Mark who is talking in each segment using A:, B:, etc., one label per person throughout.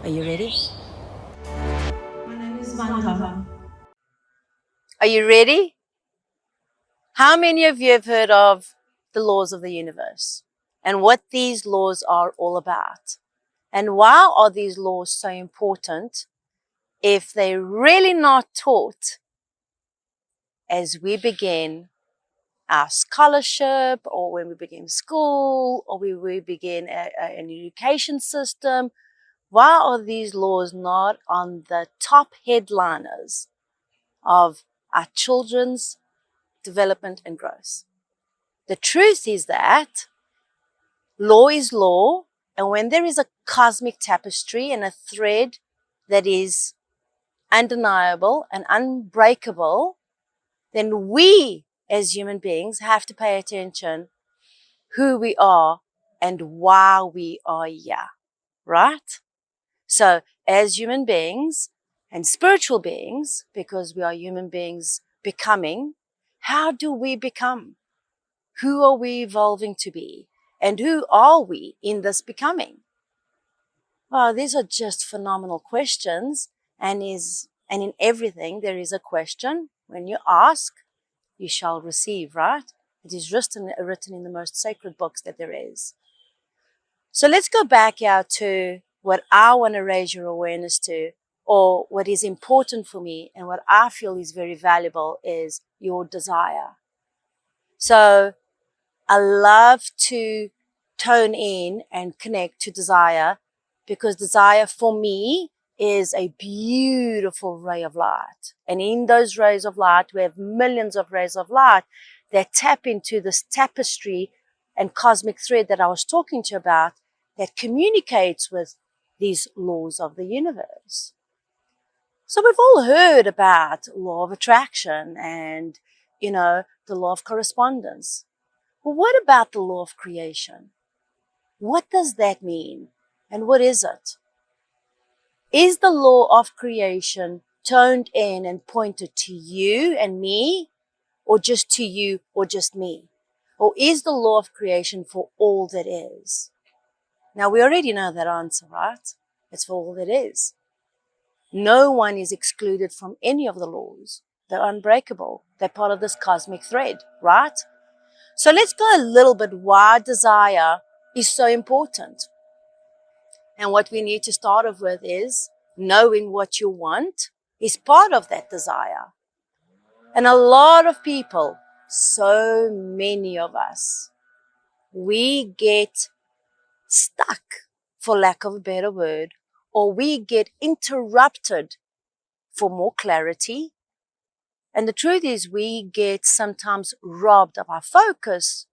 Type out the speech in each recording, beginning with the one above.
A: Are you ready?
B: My name is Vanda.
A: Are you ready? How many of you have heard of the laws of the universe and what these laws are all about? And why are these laws so important if they're really not taught as we begin our scholarship, or when we begin school, or when we begin an education system? Why are these laws not on the top headliners of our children's development and growth? The truth is that law is law, and when there is a cosmic tapestry and a thread that is undeniable and unbreakable, then we as human beings have to pay attention who we are and why we are here, right? So as human beings and spiritual beings, because we are human beings becoming, how do we become? Who are we evolving to be? And who are we in this becoming? Well, these are just phenomenal questions, and in everything there is a question. When you ask, you shall receive, right? It is written in the most sacred books that there is. So let's go back out to what I want to raise your awareness to, or what is important for me and what I feel is very valuable is your desire. So I love to tone in and connect to desire, because desire for me is a beautiful ray of light. And in those rays of light, we have millions of rays of light that tap into this tapestry and cosmic thread that I was talking to you about, that communicates with these laws of the universe. So we've all heard about law of attraction and, the law of correspondence. Well, what about the law of creation? What does that mean? And what is it? Is the law of creation toned in and pointed to you and me, or just to you or just me? Or is the law of creation for all that is? Now, we already know that answer, right? It's for all that is. No one is excluded from any of the laws. They're unbreakable. They're part of this cosmic thread, right? So let's go a little bit why desire is so important. And what we need to start off with is knowing what you want is part of that desire. And a lot of people, so many of us, we get stuck, for lack of a better word, or we get interrupted for more clarity. And the truth is, we get sometimes robbed of our focus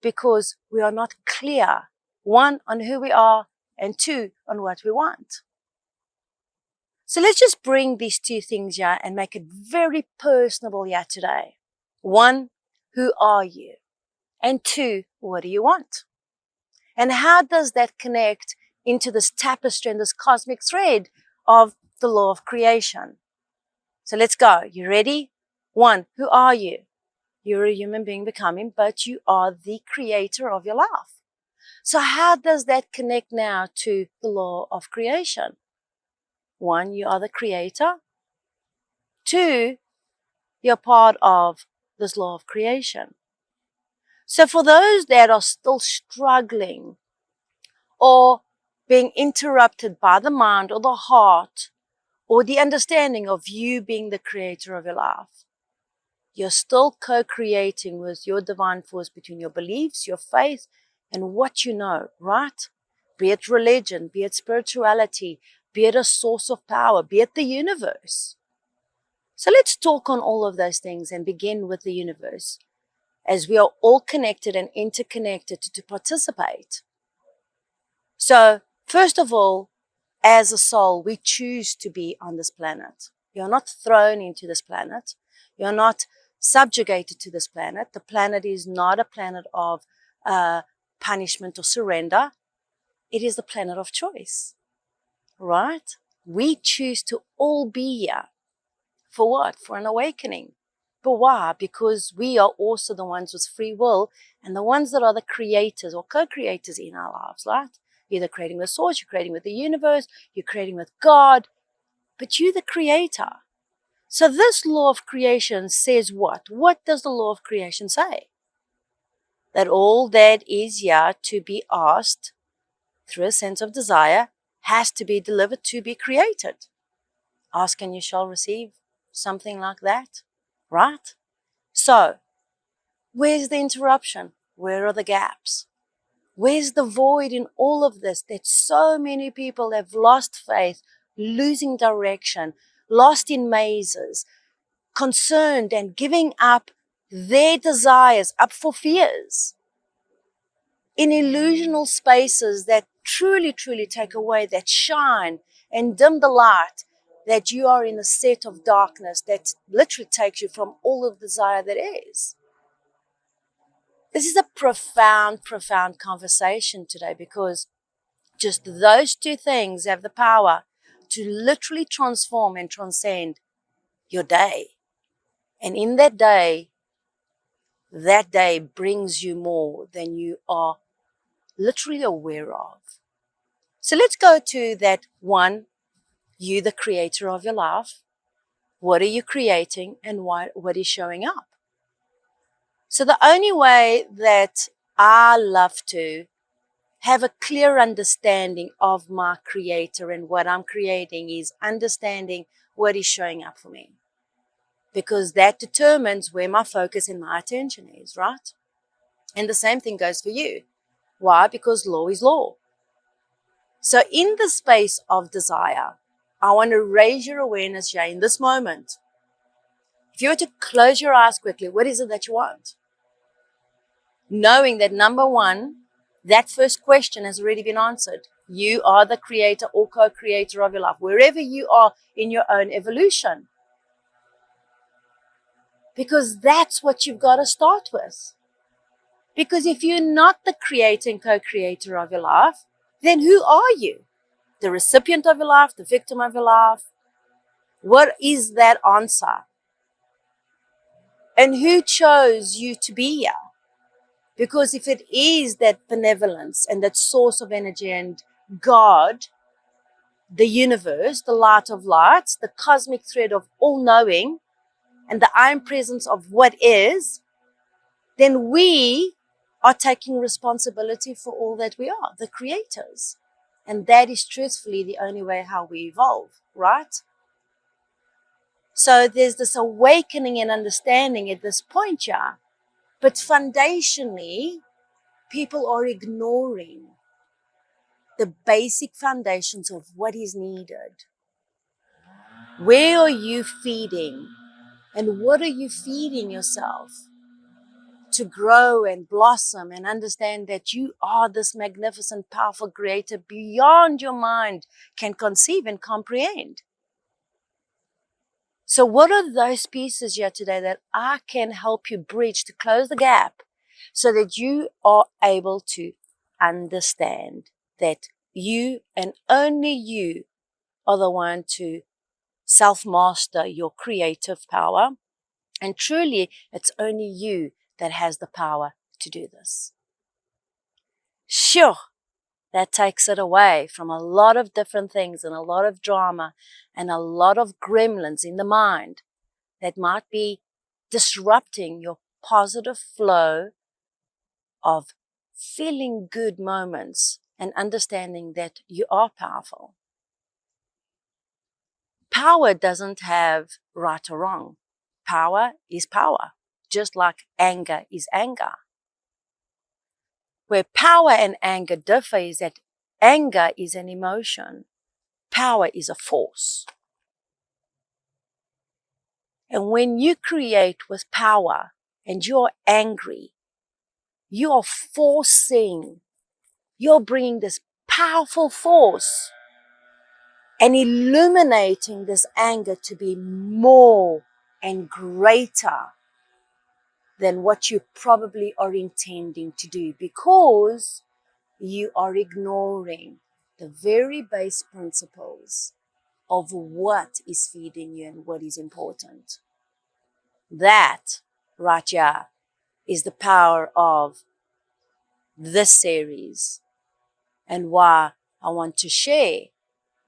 A: because we are not clear, one, on who we are, and two, on what we want. So let's just bring these two things here and make it very personable here today. One, who are you? And two, what do you want? And how does that connect into this tapestry and this cosmic thread of the law of creation? So let's go. You ready? One, who are you? You're a human being becoming, but you are the creator of your life. So how does that connect now to the law of creation? One, you are the creator. Two, you're part of this law of creation. So for those that are still struggling or being interrupted by the mind or the heart or the understanding of you being the creator of your life, you're still co-creating with your divine force between your beliefs, your faith, and what you know, right? Be it religion, be it spirituality, be it a source of power, be it the universe. So let's talk on all of those things and begin with the universe, as we are all connected and interconnected to participate. So first of all, as a soul, we choose to be on this planet. You're not thrown into this planet. You're not subjugated to this planet. The planet is not a planet of punishment or surrender. It is the planet of choice, right? We choose to all be here. For what? For an awakening. But why? Because we are also the ones with free will and the ones that are the creators or co-creators in our lives, right? either creating with source, you're creating with the universe, you're creating with God, but you're the creator. So this law of creation says what? What does the law of creation say? That all that is here to be asked through a sense of desire has to be delivered to be created. Ask and you shall receive, something like that, right? So, where's the interruption? Where are the gaps? Where's the void in all of this that so many people have lost faith, losing direction, lost in mazes, concerned and giving up their desires, up for fears, in illusional spaces that truly, truly take away that shine and dim the light, that you are in a set of darkness that literally takes you from all of the desire that is. This is a profound, profound conversation today, because just those two things have the power to literally transform and transcend your day. And in that day brings you more than you are literally aware of. So let's go to that one, you the creator of your life. What are you creating and what is showing up? So the only way that I love to have a clear understanding of my creator and what I'm creating is understanding what is showing up for me. Because that determines where my focus and my attention is, right? And the same thing goes for you. Why? Because law is law. So in the space of desire, I want to raise your awareness here in this moment. If you were to close your eyes quickly, what is it that you want? Knowing that number one, that first question has already been answered. You are the creator or co-creator of your life, wherever you are in your own evolution. Because that's what you've got to start with. Because if you're not the creator and co-creator of your life, then who are you? The recipient of your life, the victim of your life? What is that answer? And who chose you to be here? Because if it is that benevolence and that source of energy and God, the universe, the light of lights, the cosmic thread of all knowing, and the I am presence of what is, then we are taking responsibility for all that we are, the creators. And that is truthfully the only way how we evolve, right? So there's this awakening and understanding at this point, yeah. But foundationally, people are ignoring the basic foundations of what is needed. Where are you feeding? And what are you feeding yourself to grow and blossom and understand that you are this magnificent, powerful creator beyond your mind can conceive and comprehend? So what are those pieces here today that I can help you bridge to close the gap so that you are able to understand that you and only you are the one to self-master your creative power. And truly, it's only you that has the power to do this. Sure, that takes it away from a lot of different things and a lot of drama and a lot of gremlins in the mind that might be disrupting your positive flow of feeling good moments and understanding that you are powerful. Power doesn't have right or wrong. Power is power, just like anger is anger. Where power and anger differ is that anger is an emotion, power is a force. And when you create with power and you're angry, you are forcing, you're bringing this powerful force and illuminating this anger to be more and greater than what you probably are intending to do, because you are ignoring the very base principles of what is feeding you and what is important. That, right here, is the power of this series and why I want to share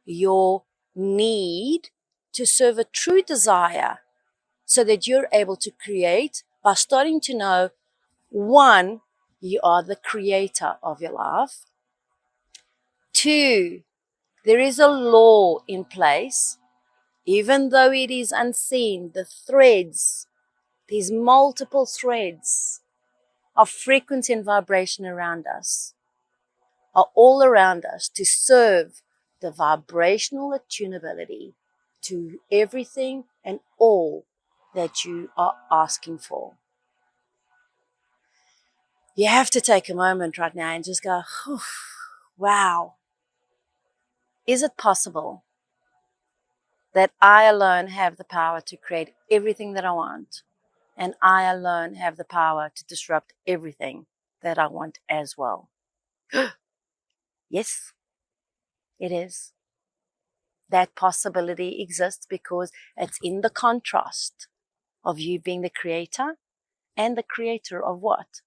A: your need to serve a true desire so that you're able to create by starting to know, one, you are the creator of your life. Two, there is a law in place, even though it is unseen, the threads, these multiple threads of frequency and vibration around us are all around us to serve the vibrational attunability to everything and all that you are asking for. You have to take a moment right now and just go, wow, is it possible that I alone have the power to create everything that I want, and I alone have the power to disrupt everything that I want as well? Yes, it is. That possibility exists because it's in the contrast of you being the creator and the creator of what?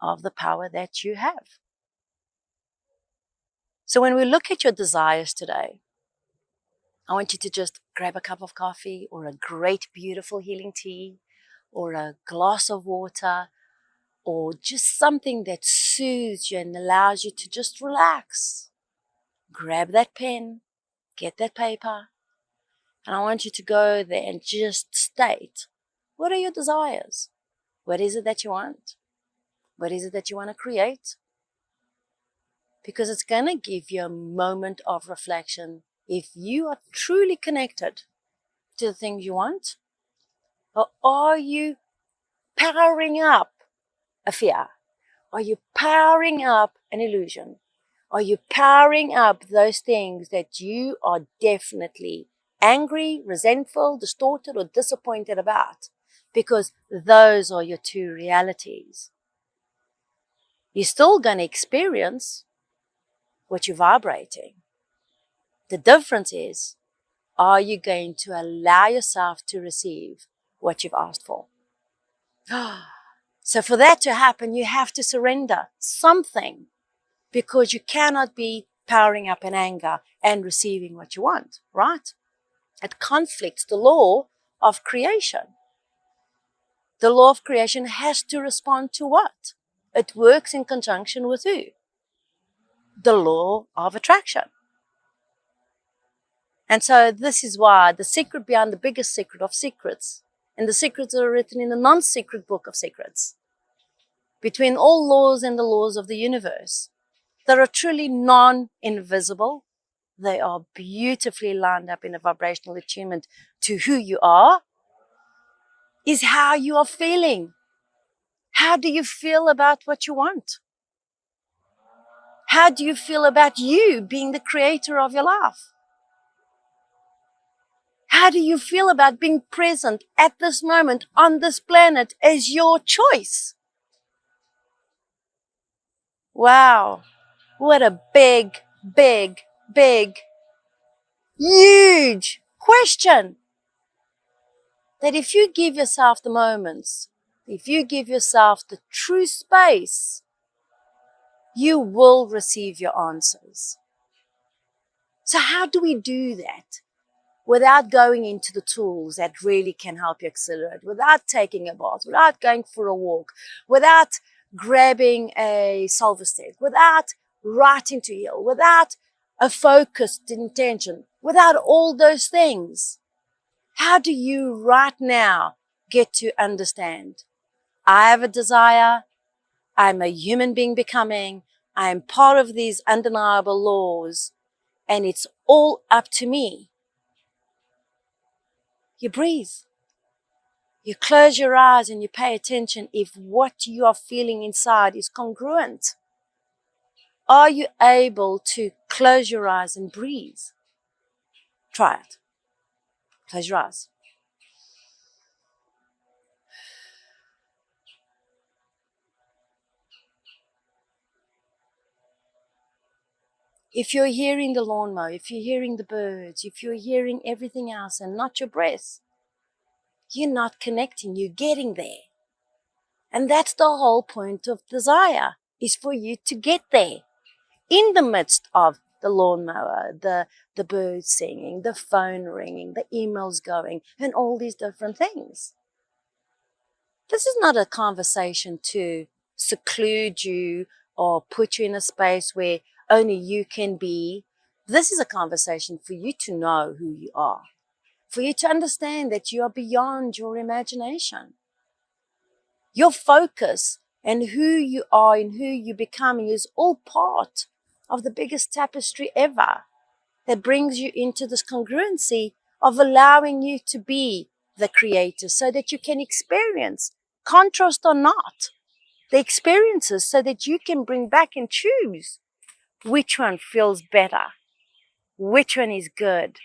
A: Of the power that you have. So when we look at your desires today, I want you to just grab a cup of coffee or a great, beautiful healing tea or a glass of water or just something that soothes you and allows you to just relax. Grab that pen, get that paper, and I want you to go there and just state, what are your desires? What is it that you want? What is it that you want to create? Because it's going to give you a moment of reflection if you are truly connected to the things you want, or are you powering up a fear? Are you powering up an illusion? Are you powering up those things that you are definitely angry, resentful, distorted, or disappointed about? Because those are your two realities. You're still going to experience what you're vibrating. The difference is, are you going to allow yourself to receive what you've asked for? So for that to happen, you have to surrender something, because you cannot be powering up in anger and receiving what you want, right? It conflicts the law of creation. The law of creation has to respond to what? It works in conjunction with who? The law of attraction. And so this is why the secret behind the biggest secret of secrets, and the secrets are written in the non-secret book of secrets, between all laws and the laws of the universe, that are truly non-invisible. They are beautifully lined up in a vibrational attunement to who you are, is how you are feeling. How do you feel about what you want? How do you feel about you being the creator of your life? How do you feel about being present at this moment on this planet as your choice? Wow, what a big, big, big, huge question. That if you give yourself the moments, if you give yourself the true space, you will receive your answers. So how do we do that without going into the tools that really can help you accelerate, without taking a bath, without going for a walk, without grabbing a solver stick, without writing to heal, without a focused intention, without all those things? How do you right now get to understand, I have a desire, I'm a human being becoming, I'm part of these undeniable laws, and it's all up to me? You breathe. You close your eyes and you pay attention if what you are feeling inside is congruent. Are you able to close your eyes and breathe? Try it. Close your eyes. If you're hearing the lawnmower, if you're hearing the birds, if you're hearing everything else and not your breath, you're not connecting, you're getting there. And that's the whole point of desire, is for you to get there. in the midst of the lawnmower, the birds singing, the phone ringing, the emails going, and all these different things. This is not a conversation to seclude you or put you in a space where only you can be. This is a conversation for you to know who you are, for you to understand that you are beyond your imagination. Your focus and who you are and who you're becoming is all part of the biggest tapestry ever that brings you into this congruency of allowing you to be the creator so that you can experience, contrast or not, the experiences so that you can bring back and choose which one feels better, which one is good,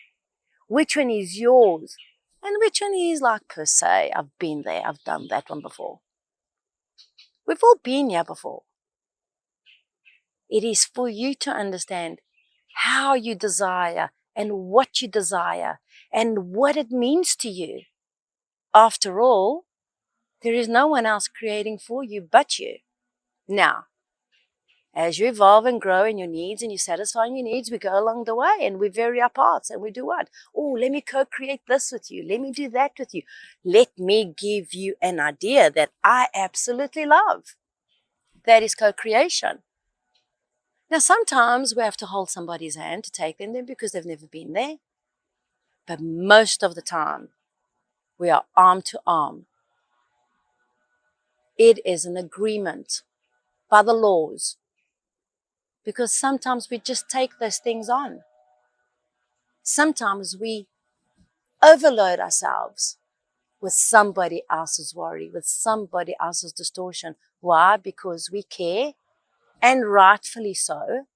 A: which one is yours, and which one is like per se, I've been there, I've done that one before. We've all been here before. It is for you to understand how you desire and what you desire and what it means to you. After all, there is no one else creating for you but you. Now, as you evolve and grow in your needs and you satisfy your needs, we go along the way and we vary our paths and we do what? Oh, let me co-create this with you. Let me do that with you. Let me give you an idea that I absolutely love. That is co-creation. Now, sometimes we have to hold somebody's hand to take them there because they've never been there. But most of the time, we are arm to arm. It is an agreement by the laws because sometimes we just take those things on. Sometimes we overload ourselves with somebody else's worry, with somebody else's distortion. Why? Because we care, and rightfully so.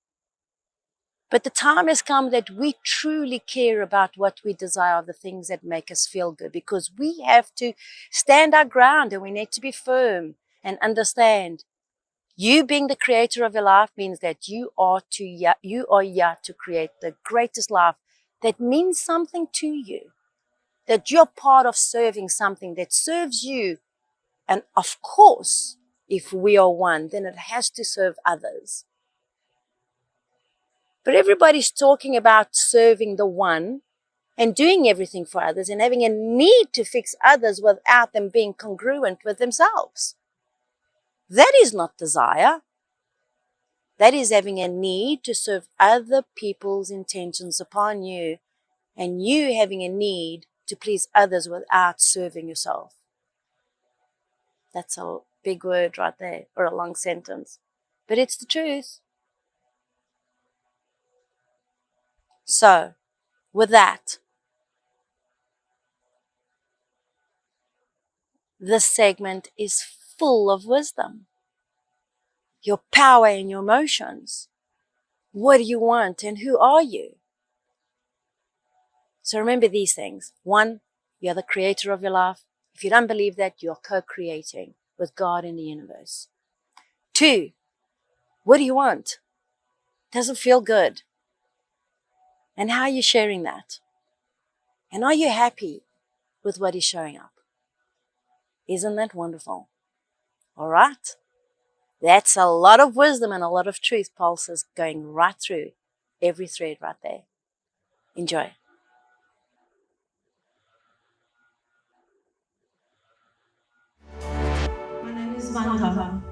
A: But the time has come that we truly care about what we desire, the things that make us feel good, because we have to stand our ground and we need to be firm and understand. You being the creator of your life means that you are here to create the greatest life that means something to you, that you're part of serving something that serves you. And of course, if we are one, then it has to serve others. But everybody's talking about serving the one and doing everything for others and having a need to fix others without them being congruent with themselves. That is not desire. That is having a need to serve other people's intentions upon you and you having a need to please others without serving yourself. That's a big word right there, or a long sentence. But it's the truth. So, with that, this segment is full of wisdom. Your power and your emotions. What do you want and who are you? So remember these things. 1, you're the creator of your life. If you don't believe that, you're co-creating with God in the universe. 2, what do you want? Does it feel good? And how are you sharing that? And are you happy with what is showing up? Isn't that wonderful? All right. That's a lot of wisdom and a lot of truth pulses going right through every thread right there. Enjoy.
B: My name is Vanda.